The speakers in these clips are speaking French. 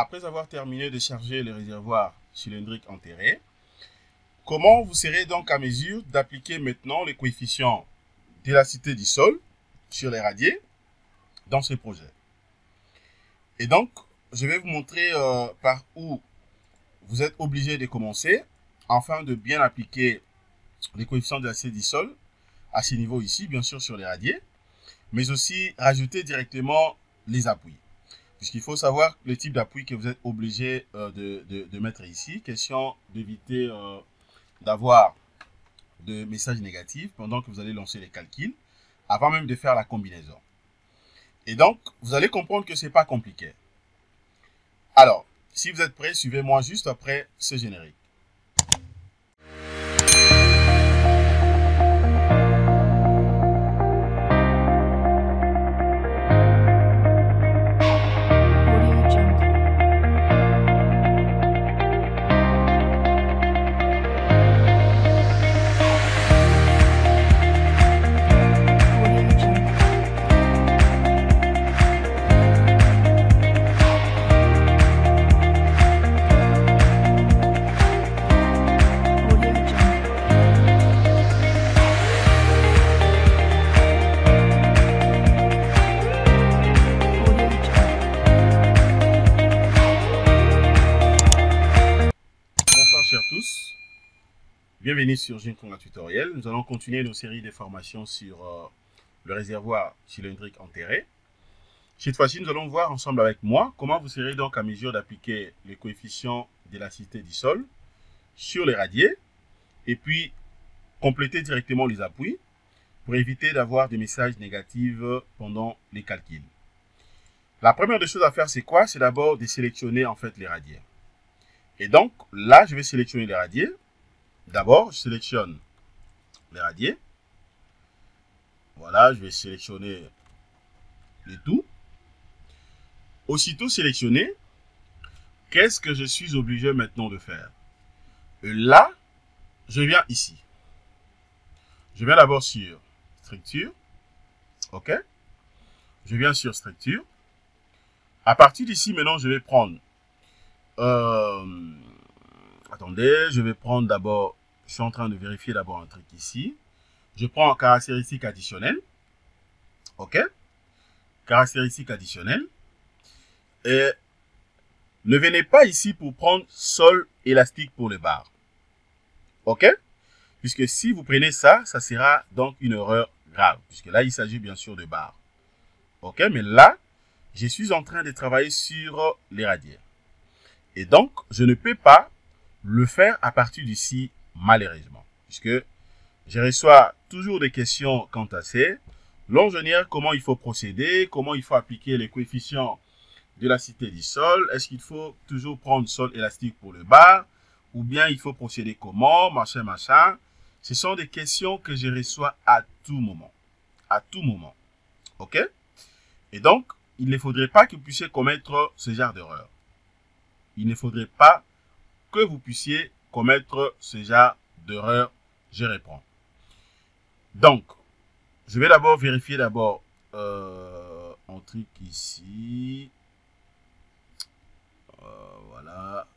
après avoir terminé de charger le réservoir cylindrique enterré, comment vous serez donc à mesure d'appliquer maintenant les coefficients d'élasticité du sol sur les radiers dans ce projet. Et donc, je vais vous montrer par où vous êtes obligé de commencer afin de bien appliquer les coefficients d'élasticité du sol à ce niveau ici, bien sûr sur les radiers, mais aussi rajouter directement les appuis. Puisqu'il faut savoir le type d'appui que vous êtes obligé de mettre ici. Question d'éviter d'avoir de messages négatifs pendant que vous allez lancer les calculs, avant même de faire la combinaison. Et donc, vous allez comprendre que ce n'est pas compliqué. Alors, si vous êtes prêts, suivez-moi juste après ce générique. Bienvenue sur Ginkonga Tutoriel. Nous allons continuer nos séries de formations sur le réservoir cylindrique enterré. Cette fois-ci, nous allons voir ensemble avec moi comment vous serez donc à mesure d'appliquer les coefficients d'élasticité du sol sur les radiers et puis compléter directement les appuis pour éviter d'avoir des messages négatifs pendant les calculs. La première des choses à faire, c'est quoi? C'est d'abord de sélectionner en fait les radiers. Et donc là, je vais sélectionner les radiers. D'abord, je sélectionne les radiers. Voilà, je vais sélectionner le tout. Aussitôt sélectionné, qu'est-ce que je suis obligé maintenant de faire? Là, je viens ici. Je viens d'abord sur structure. OK? Je viens sur structure. À partir d'ici, maintenant, je vais prendre... attendez, je vais prendre d'abord... Je suis en train de vérifier d'abord un truc ici. Je prends caractéristiques additionnelles. OK? Caractéristiques additionnelles. Et ne venez pas ici pour prendre sol élastique pour les barres. OK? Puisque si vous prenez ça, ça sera donc une erreur grave. Puisque là, il s'agit bien sûr de barres. OK? Mais là, je suis en train de travailler sur les radiers. Et donc, je ne peux pas le faire à partir d'ici, malheureusement. Puisque je reçois toujours des questions quant à ça. L'ingénieur, comment il faut procéder, comment il faut appliquer les coefficients d'élasticité du sol. Est-ce qu'il faut toujours prendre sol élastique pour le bar? Ou bien il faut procéder comment, machin, machin. Ce sont des questions que je reçois à tout moment. À tout moment. OK? Et donc, il ne faudrait pas que vous puissiez commettre ce genre d'erreur. Il ne faudrait pas que vous puissiez commettre ce genre d'erreur. Je reprends. Donc, je vais d'abord vérifier d'abord un truc ici. Voilà.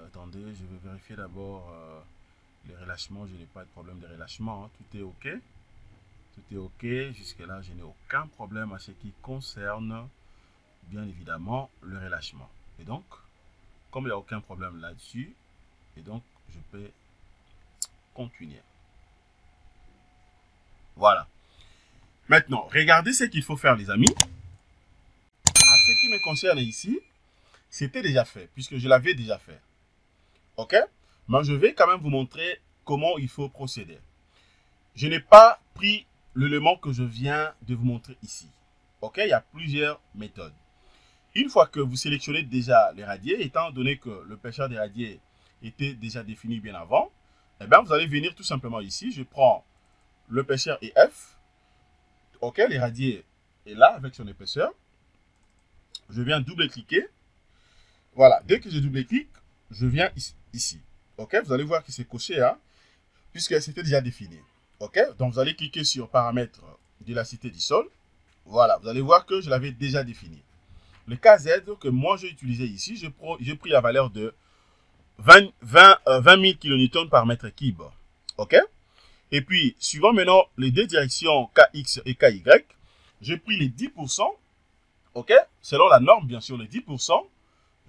Attendez, je vais vérifier d'abord les relâchements. Je n'ai pas de problème de relâchement. Hein. Tout est OK. Tout est OK. Jusque-là, je n'ai aucun problème à ce qui concerne, bien évidemment, le relâchement. Et donc, comme il n'y a aucun problème là-dessus, et donc, je peux continuer. Voilà. Maintenant, regardez ce qu'il faut faire, les amis. À ce qui me concerne ici, c'était déjà fait, puisque je l'avais déjà fait. OK? Mais je vais quand même vous montrer comment il faut procéder. Je n'ai pas pris l'élément que je viens de vous montrer ici. OK? Il y a plusieurs méthodes. Une fois que vous sélectionnez déjà les radiers, étant donné que le pêcheur des radiers était déjà défini bien avant, eh bien, vous allez venir tout simplement ici. Je prends le pêcheur EF. OK? Les radiers est là avec son épaisseur. Je viens double-cliquer. Voilà. Dès que je double-clique, je viens ici. OK? Vous allez voir que c'est coché, hein, puisque c'était déjà défini. OK? Donc, vous allez cliquer sur paramètres d'élasticité du sol. Voilà. Vous allez voir que je l'avais déjà défini. le KZ que moi j'ai utilisé ici, j'ai pris la valeur de 20 000 kN par mètre cube. OK? Et puis, suivant maintenant les deux directions KX et KY, j'ai pris les 10%, OK? Selon la norme, bien sûr, les 10%,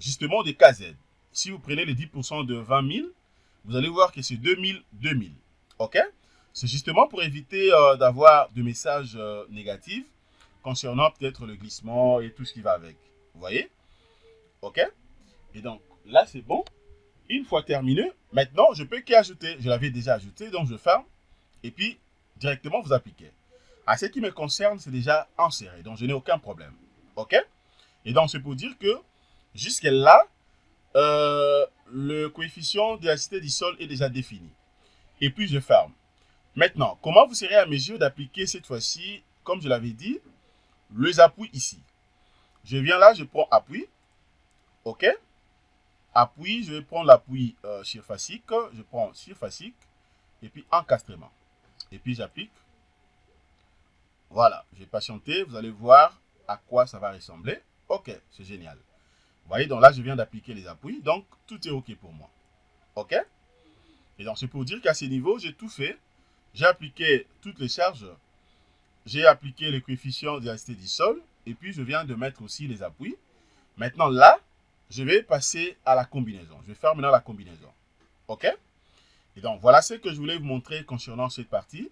justement des KZ. Si vous prenez les 10% de 20 000, vous allez voir que c'est 2000, 2000. OK? C'est justement pour éviter d'avoir de messages négatifs concernant peut-être le glissement et tout ce qui va avec. Vous voyez? OK? Et donc, là, c'est bon. Une fois terminé, maintenant, je peux qu'y ajouter. Je l'avais déjà ajouté, donc je ferme. Et puis, directement, vous appliquez. À ce qui me concerne, c'est déjà inséré. Donc, je n'ai aucun problème. OK? Et donc, c'est pour dire que, jusque là, le coefficient d'élasticité du sol est déjà défini. Et puis, je ferme. Maintenant, comment vous serez à mesure d'appliquer cette fois-ci, comme je l'avais dit, les appuis ici. Je viens là, je prends appui. OK? Appui, je vais prendre l'appui surfacique. Je prends surfacique. Et puis encastrement. Et puis j'applique. Voilà, je vais patienter. Vous allez voir à quoi ça va ressembler. OK, c'est génial. Vous voyez, donc là, je viens d'appliquer les appuis. Donc, tout est OK pour moi. OK? Et donc, c'est pour dire qu'à ce niveau, j'ai tout fait. J'ai appliqué toutes les charges. J'ai appliqué les coefficients d'élasticité du sol. Et puis, je viens de mettre aussi les appuis. Maintenant, là, je vais passer à la combinaison. Je vais faire maintenant la combinaison. OK? Et donc, voilà ce que je voulais vous montrer concernant cette partie.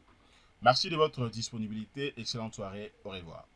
Merci de votre disponibilité. Excellente soirée. Au revoir.